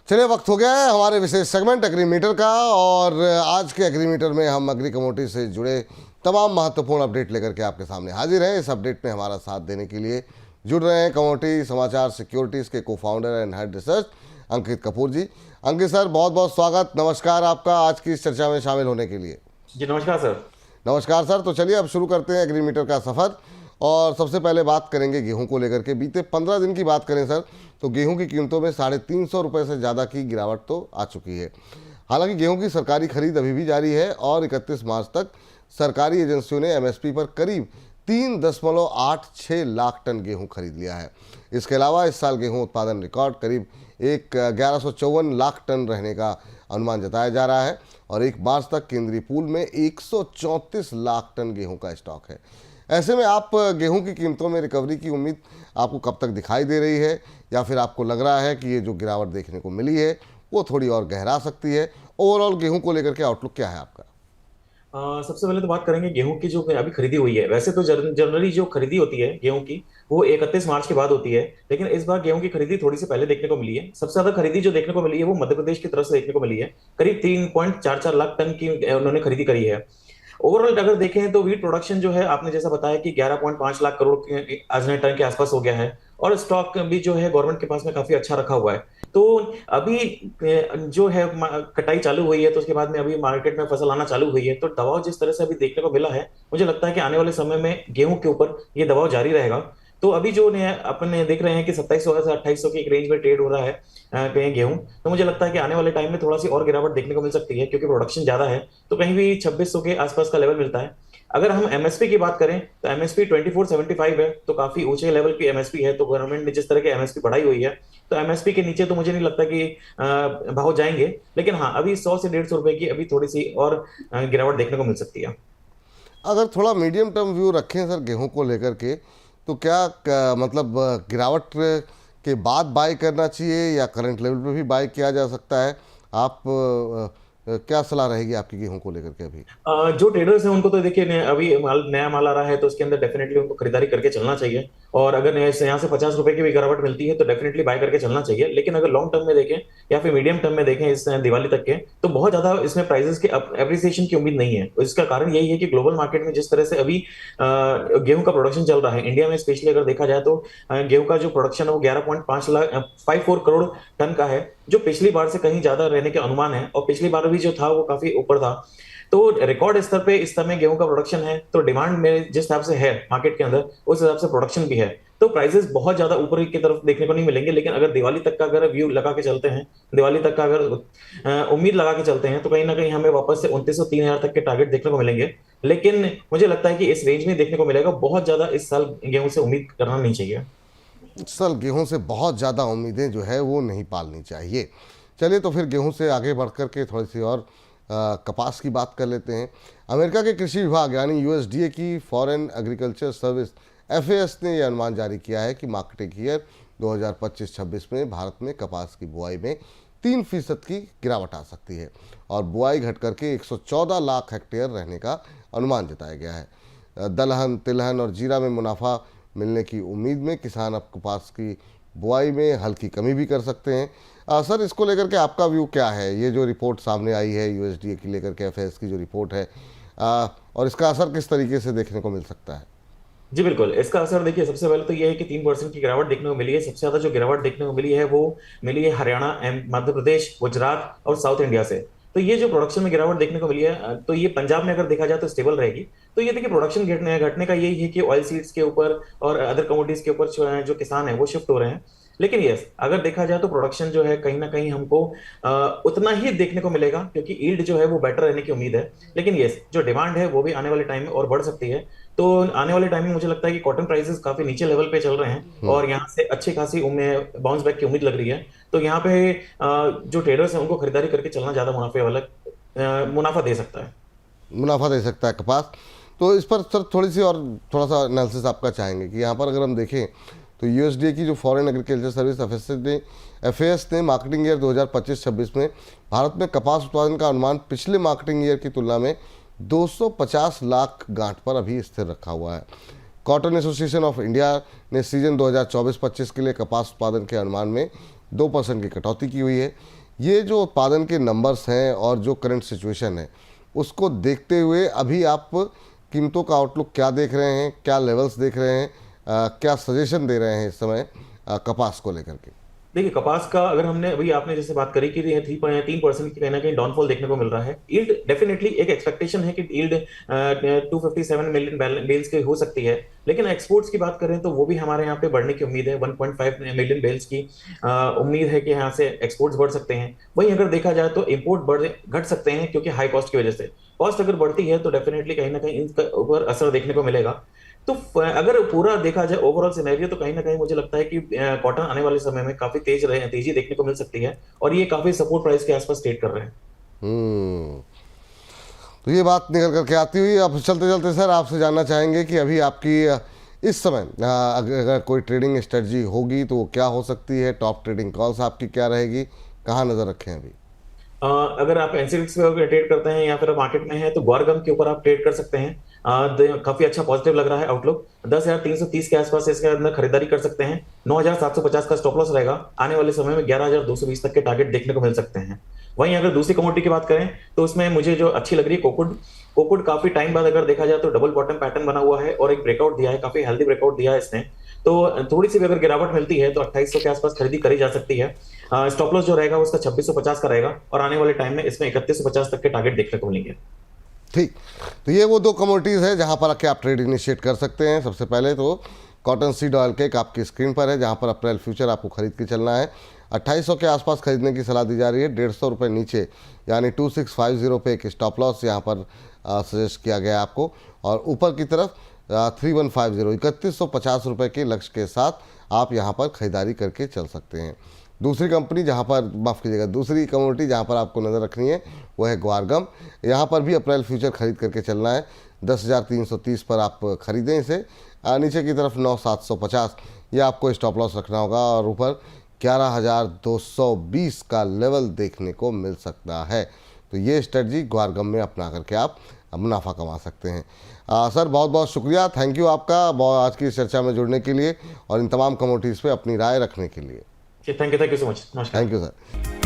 चलिए, वक्त हो गया है हमारे विशेष सेगमेंट एग्रीमीटर का। और आज के एग्रीमीटर में हम एग्री कमोडिटी से जुड़े तमाम महत्वपूर्ण अपडेट लेकर के आपके सामने हाजिर हैं। इस अपडेट में हमारा साथ देने के लिए जुड़ रहे हैं कमोडिटी समाचार सिक्योरिटीज़ के co-founder and head research Ankit Kapoor ji. Ankit sir, बहुत बहुत स्वागत, नमस्कार आपका आज की इस चर्चा में शामिल होने के लिए। जी नमस्कार सर। नमस्कार सर। तो चलिए अब शुरू करते हैं एग्रीमीटर का सफ़र। और सबसे पहले बात करेंगे गेहूं को लेकर के। बीते 15 दिन की बात करें सर, तो गेहूं की कीमतों में 350 रुपये से ज़्यादा की गिरावट तो आ चुकी है। हालांकि गेहूं की सरकारी खरीद अभी भी जारी है और 31 मार्च तक सरकारी एजेंसियों ने एमएसपी पर करीब 3.86 लाख टन गेहूं खरीद लिया है। इसके अलावा इस साल गेहूं उत्पादन रिकॉर्ड करीब 1154 लाख टन रहने का अनुमान जताया जा रहा है और 1 मार्च तक केंद्रीय पूल में 134 लाख टन गेहूं का स्टॉक है। ऐसे में आप गेहूं की कीमतों में रिकवरी की उम्मीद आपको कब तक दिखाई दे रही है, या फिर आपको लग रहा है कि ये जो गिरावट देखने को मिली है वो थोड़ी और गहरा सकती है? ओवरऑल गेहूं को लेकर के आउटलुक क्या है आपका? सबसे पहले तो बात करेंगे गेहूं की जो अभी खरीदी हुई है। वैसे तो जनरली जो खरीदी होती है गेहूं की वो 31 मार्च के बाद होती है, लेकिन इस बार गेहूं की खरीदी थोड़ी सी पहले देखने को मिली है। सबसे ज्यादा खरीदी जो देखने को मिली है वो मध्य प्रदेश की तरफ से देखने को मिली है। करीब 3.44 लाख टन की उन्होंने खरीदी करी है। ओवरऑल अगर देखें तो वीट प्रोडक्शन जो है आपने जैसा बताया कि 11.5 लाख करोड़ आज टन के आसपास हो गया है और स्टॉक भी जो है गवर्नमेंट के पास में काफी अच्छा रखा हुआ है। तो अभी जो है कटाई चालू हुई है तो उसके बाद में अभी मार्केट में फसल आना चालू हुई है, तो दबाव जिस तरह से अभी देखने को मिला है मुझे लगता है कि आने वाले समय में गेहूं के ऊपर ये दबाव जारी रहेगा। तो अभी जो अपन देख रहे हैं कि 2700 से 2800 की एक रेंज में ट्रेड हो रहा है कहीं गेहूं, तो मुझे लगता है कि आने वाले टाइम में थोड़ा सी और गिरावट देखने को मिल सकती है क्योंकि प्रोडक्शन ज्यादा है। तो कहीं भी 2600 के आसपास का लेवल मिलता है। अगर हम एमएसपी की बात करें तो एमएसपी 2475 है, तो काफी ऊंचे लेवल की एमएसपी है। तो गवर्नमेंट ने जिस तरह की एमएसपी बढ़ाई हुई है तो एमएसपी के नीचे तो मुझे नहीं लगता कि भाव जाएंगे, लेकिन हाँ अभी 100 से 150 रुपए की अभी थोड़ी सी और गिरावट देखने को मिल सकती है। अगर थोड़ा मीडियम टर्म व्यू रखें सर गेहूं को लेकर के, तो क्या मतलब गिरावट के बाद बाय करना चाहिए या करंट लेवल पे भी बाय किया जा सकता है? आप क्या सलाह रहेगी आपकी गेहूं को लेकर के अभी? जो ट्रेडर्स हैं उनको तो देखिए अभी नया माल आ रहा है तो उसके अंदर डेफिनेटली उनको खरीदारी करके चलना चाहिए। और अगर यहाँ से 50 रुपए की भी गिरावट मिलती है तो डेफिनेटली बाय करके चलना चाहिए। लेकिन अगर लॉन्ग टर्म में देखें या फिर मीडियम टर्म में देखें इस दिवाली तक के, तो बहुत ज्यादा इसमें प्राइसेस के एप्रिसिएशन की उम्मीद नहीं है। इसका कारण यही है कि ग्लोबल मार्केट में जिस तरह से अभी गेहूं का प्रोडक्शन चल रहा है, इंडिया में स्पेशली अगर देखा जाए तो गेहूं का जो प्रोडक्शन है वो 11.54 करोड़ टन का है, जो पिछली बार से कहीं ज्यादा रहने के अनुमान है। और पिछली बार भी जो था वो काफी ऊपर था। तो रिकॉर्ड स्तर पे इस समय गेहूं का प्रोडक्शन है, तो डिमांड में जिस हिसाब से है मार्केट के अंदर उस हिसाब से प्रोडक्शन भी है। तो प्राइसेस बहुत ज्यादा ऊपर की तरफ देखने को नहीं मिलेंगे, लेकिन अगर दिवाली तक का अगर व्यू लगा के चलते हैं, दिवाली तक का अगर उम्मीद लगा के चलते हैं, तो कहीं ना कहीं हमें वापस से 2903 तक के टारगेट देखने को मिलेंगे। लेकिन मुझे लगता है कि इस रेंज में देखने को मिलेगा। बहुत ज्यादा इस साल गेहूं से उम्मीद करना नहीं चाहिए। सर गेहूं से बहुत ज़्यादा उम्मीदें जो है वो नहीं पालनी चाहिए। चलिए, तो फिर गेहूं से आगे बढ़ कर के थोड़ी सी और कपास की बात कर लेते हैं। अमेरिका के कृषि विभाग यानी यूएसडीए की फॉरेन एग्रीकल्चर सर्विस एफएएस ने यह अनुमान जारी किया है कि मार्केटिंग ईयर 2025-26 में भारत में कपास की बुआई में 3% की गिरावट आ सकती है और बुआई घट करके 114 लाख हेक्टेयर रहने का अनुमान जताया गया है। दलहन, तिलहन और जीरा में मुनाफा मिलने की उम्मीद में किसान अब कपास की बुआई में हल्की कमी भी कर सकते हैं। सर, इसको लेकर के आपका व्यू क्या है? ये जो रिपोर्ट सामने आई है यूएसडीए की लेकर के, एफएएस की जो रिपोर्ट है, और इसका असर किस तरीके से देखने को मिल सकता है? जी बिल्कुल, इसका असर देखिए सबसे पहले तो ये है कि 3% की गिरावट देखने को मिली है। सबसे ज्यादा जो गिरावट देखने को मिली है वो मिली है हरियाणा, मध्य प्रदेश, गुजरात और साउथ इंडिया से। तो ये जो प्रोडक्शन में गिरावट देखने को मिली है, तो ये पंजाब में अगर देखा जाए तो स्टेबल रहेगी। तो ये देखिए प्रोडक्शन घटने घटने का यही है कि ऑयल सीड्स के ऊपर और अदर कमोडिटीज के ऊपर जो किसान है वो शिफ्ट हो रहे हैं। लेकिन यस, अगर देखा जाए तो प्रोडक्शन जो है कहीं ना कहीं हमको उतना ही देखने को मिलेगा क्योंकि ईल्ड जो है वो बेटर रहने की उम्मीद है। लेकिन यस, जो डिमांड है वो भी आने वाले टाइम में और बढ़ सकती है। तो आने वाले टाइम में मुझे लगता है कि कॉटन प्राइसेस काफी नीचे लेवल पे चल रहे हैं और यहाँ से अच्छी खासी बाउंस बैक की उम्मीद लग रही है। तो यहाँ पे जो ट्रेडर्स हैं उनको खरीदारी करके चलना ज्यादा मुनाफे वाला मुनाफा दे सकता है। मुनाफा दे सकता है कपास। तो इस पर सर थोड़ी सी और थोड़ा सा एनालिसिस आपका चाहेंगे कि यहाँ पर अगर हम देखें तो यूएसडीए की जो फॉरेन एग्रीकल्चर सर्विस एफएएस ने मार्केटिंग ईयर 2025-26 में भारत में कपास उत्पादन का अनुमान पिछले मार्केटिंग ईयर की तुलना में 250 लाख गांठ पर अभी स्थिर रखा हुआ है। कॉटन एसोसिएशन ऑफ इंडिया ने सीजन 2024-25 के लिए कपास उत्पादन के अनुमान में 2% की कटौती की हुई है। ये जो उत्पादन के नंबर्स हैं और जो करंट सिचुएशन है उसको देखते हुए अभी आप कीमतों का आउटलुक क्या देख रहे हैं, क्या लेवल्स देख रहे हैं, क्या सजेशन दे रहे हैं इस समय कपास को लेकर के? देखिए, कपास का अगर हमने अभी आपने जैसे बात करी कि 3% की कहीं ना कहीं डाउनफॉल देखने को मिल रहा है। यील्ड डेफिनेटली एक एक्सपेक्टेशन है कि यील्ड 257 मिलियन बेल्स की हो सकती है, लेकिन एक्सपोर्ट्स की बात करें तो वो भी हमारे यहाँ पे बढ़ने की उम्मीद है। 1.5 मिलियन बेल्स की उम्मीद है कि यहाँ से एक्सपोर्ट्स बढ़ सकते हैं। वहीं अगर देखा जाए तो इम्पोर्ट घट सकते हैं, क्योंकि हाई कॉस्ट की वजह से कॉस्ट अगर बढ़ती है तो डेफिनेटली कहीं ना कहीं इनका ऊपर असर देखने को मिलेगा। तो अगर पूरा देखा जाए ओवरऑल सिनेरियो, तो कहीं ना कहीं मुझे लगता है कि कॉटन आने वाले समय में काफी तेजी देखने को मिल सकती है, और ये काफी सपोर्ट प्राइस के आसपास ट्रेड कर रहे हैं। हम्म। तो ये बात निकल करके आती हुई अब चलते चलते सर आपसे जानना चाहेंगे कि अभी आपकी इस समय अगर कोई ट्रेडिंग स्ट्रेटजी होगी तो वो क्या हो सकती है, टॉप ट्रेडिंग कॉल्स आपकी क्या रहेगी, कहाँ नज़र रखें अभी? अगर आप एनसीडीएक्स पे ट्रेड करते हैं या फिर आप मार्केट में हैं तो ग्वारगम के ऊपर आप ट्रेड कर सकते हैं। काफी अच्छा पॉजिटिव लग रहा है आउटलुक। 10,330 के आसपास इसके अंदर खरीदारी कर सकते हैं। 9,750 का स्टॉप लॉस रहेगा। आने वाले समय में 11,220 तक के टारगेट देखने को मिल सकते हैं। वहीं अगर दूसरी कमोडिटी की बात करें तो उसमें मुझे जो अच्छी लग रही है कोकुड। कोकुड काफी टाइम बाद अगर देखा जाए तो डबल बॉटम पैटर्न बना हुआ है और एक ब्रेकआउट दिया है, काफी हेल्दी ब्रेकआउट दिया है इसने। तो थोड़ी सी भी अगर गिरावट मिलती है तो 2800 के आसपास खरीदी करी जा सकती है। स्टॉप लॉस जो रहेगा उसका 2650 का रहेगा, और आने वाले टाइम में इसमें 3150 तक के टारगेट देखने को मिलेंगे। ठीक, तो ये वो दो कमोडिटीज़ है जहाँ पर आके आप ट्रेड इनिशिएट कर सकते हैं। सबसे पहले तो कॉटन सीड ऑयल केक आपकी स्क्रीन पर है, जहाँ पर अप्रैल फ्यूचर आपको खरीद के चलना है। 2800 के आसपास खरीदने की सलाह दी जा रही है। 150 रुपये नीचे यानी 2650 पे एक स्टॉप लॉस यहाँ पर सजेस्ट किया गया है आपको, और ऊपर की तरफ 3150 3150 के लक्ष्य के साथ आप यहाँ पर खरीदारी करके चल सकते हैं। दूसरी कंपनी जहाँ पर माफ़ कीजिएगा दूसरी कमोडिटी जहाँ पर आपको नज़र रखनी है वो है ग्वारगम। यहाँ पर भी अप्रैल फ्यूचर खरीद करके चलना है। 10,330 पर आप खरीदें इसे। नीचे की तरफ 9,750 ये आपको स्टॉप लॉस रखना होगा, और ऊपर 11,220 का लेवल देखने को मिल सकता है। तो ये स्ट्रेटजी ग्वारगम में अपना करके आप मुनाफा कमा सकते हैं। सर बहुत बहुत शुक्रिया, थैंक यू आपका आज की इस चर्चा में जुड़ने के लिए और इन तमाम कमोडिटीज़ पे अपनी राय रखने के लिए। Thank you so much. नमस्कार। Thank you sir.